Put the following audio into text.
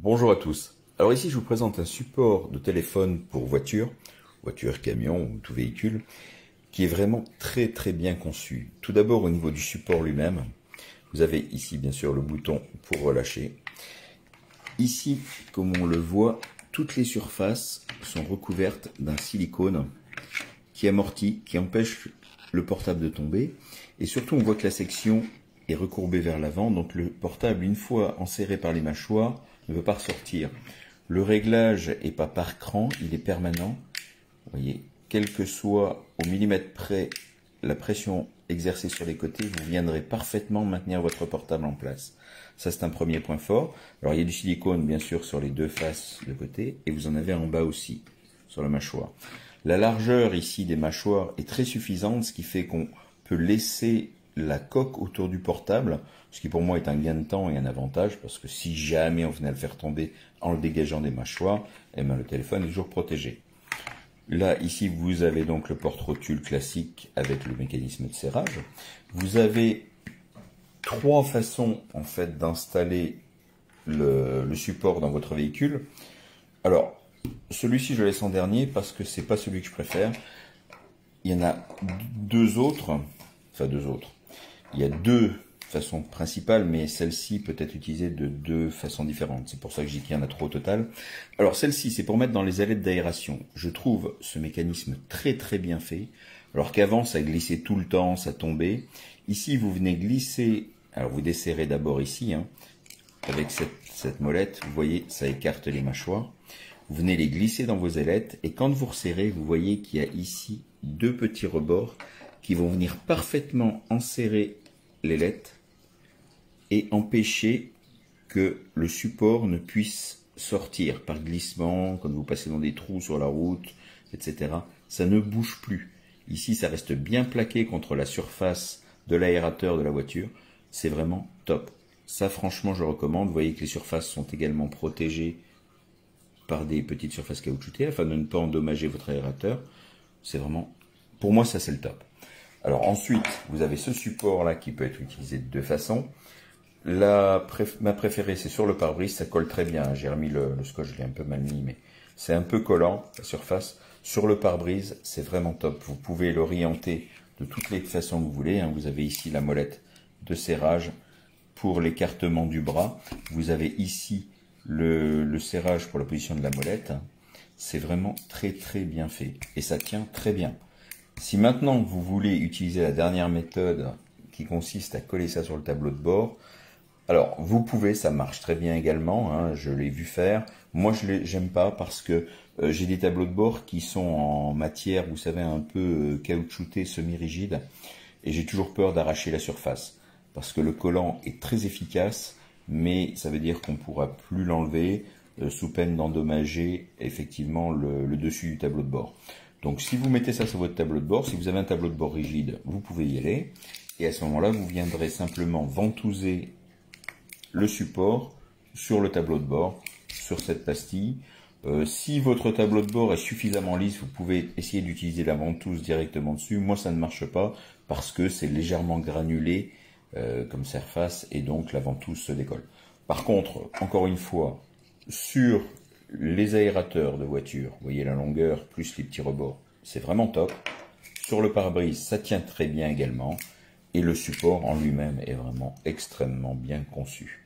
Bonjour à tous. Alors ici je vous présente un support de téléphone pour voiture, camion ou tout véhicule, qui est vraiment très bien conçu. Tout d'abord au niveau du support lui-même, vous avez ici bien sûr le bouton pour relâcher. Ici, comme on le voit, toutes les surfaces sont recouvertes d'un silicone qui amortit, qui empêche le portable de tomber. Et surtout on voit que la section est recourbée vers l'avant, donc le portable, une fois enserré par les mâchoires, ne peut pas ressortir. Le réglage n'est pas par cran, il est permanent. Vous voyez, quel que soit au millimètre près la pression exercée sur les côtés, vous viendrez parfaitement maintenir votre portable en place. Ça, c'est un premier point fort. Alors, il y a du silicone, bien sûr, sur les deux faces de côté, et vous en avez en bas aussi, sur la mâchoire. La largeur ici des mâchoires est très suffisante, ce qui fait qu'on peut laisser la coque autour du portable, ce qui pour moi est un gain de temps et un avantage, parce que si jamais on venait à le faire tomber en le dégageant des mâchoires, eh bien le téléphone est toujours protégé. Là, ici, vous avez donc le porte-rotule classique avec le mécanisme de serrage. Vous avez trois façons en fait d'installer le support dans votre véhicule. Alors, celui-ci, je le laisse en dernier parce que c'est pas celui que je préfère. Il y en a deux autres. Il y a deux façons principales, mais celle-ci peut être utilisée de deux façons différentes. C'est pour ça que j'ai dit qu'il y en a trois au total. Alors celle-ci, c'est pour mettre dans les ailettes d'aération. Je trouve ce mécanisme très bien fait. Alors qu'avant, ça glissait tout le temps, ça tombait. Ici, vous venez glisser. Alors vous desserrez d'abord ici, avec cette molette. Vous voyez, ça écarte les mâchoires. Vous venez les glisser dans vos ailettes. Et quand vous resserrez, vous voyez qu'il y a ici deux petits rebords qui vont venir parfaitement enserrer l'ailette et empêcher que le support ne puisse sortir par glissement, quand vous passez dans des trous sur la route, etc. Ça ne bouge plus. Ici, ça reste bien plaqué contre la surface de l'aérateur de la voiture. C'est vraiment top. Ça, franchement, je recommande. Vous voyez que les surfaces sont également protégées par des petites surfaces caoutchoutées afin de ne pas endommager votre aérateur. C'est vraiment, pour moi, ça c'est le top. Alors ensuite, vous avez ce support-là qui peut être utilisé de deux façons. Ma préférée, c'est sur le pare-brise, ça colle très bien. J'ai remis le scotch, je l'ai un peu mal mis, mais c'est un peu collant, la surface. Sur le pare-brise, c'est vraiment top. Vous pouvez l'orienter de toutes les façons que vous voulez. Vous avez ici la molette de serrage pour l'écartement du bras. Vous avez ici le serrage pour la position de la molette. C'est vraiment très bien fait et ça tient très bien. Si maintenant vous voulez utiliser la dernière méthode qui consiste à coller ça sur le tableau de bord, alors vous pouvez, ça marche très bien également, je l'ai vu faire. Moi j'aime pas parce que j'ai des tableaux de bord qui sont en matière, vous savez, un peu caoutchoutée, semi-rigide, et j'ai toujours peur d'arracher la surface parce que le collant est très efficace, mais ça veut dire qu'on ne pourra plus l'enlever sous peine d'endommager effectivement le dessus du tableau de bord. Donc si vous mettez ça sur votre tableau de bord, si vous avez un tableau de bord rigide, vous pouvez y aller. Et à ce moment-là, vous viendrez simplement ventouser le support sur le tableau de bord, sur cette pastille. Si votre tableau de bord est suffisamment lisse, vous pouvez essayer d'utiliser la ventouse directement dessus. Moi, ça ne marche pas parce que c'est légèrement granulé comme surface et donc la ventouse se décolle. Par contre, encore une fois, sur les aérateurs de voiture, vous voyez la longueur plus les petits rebords, c'est vraiment top. Sur le pare-brise, ça tient très bien également. Et le support en lui-même est vraiment extrêmement bien conçu.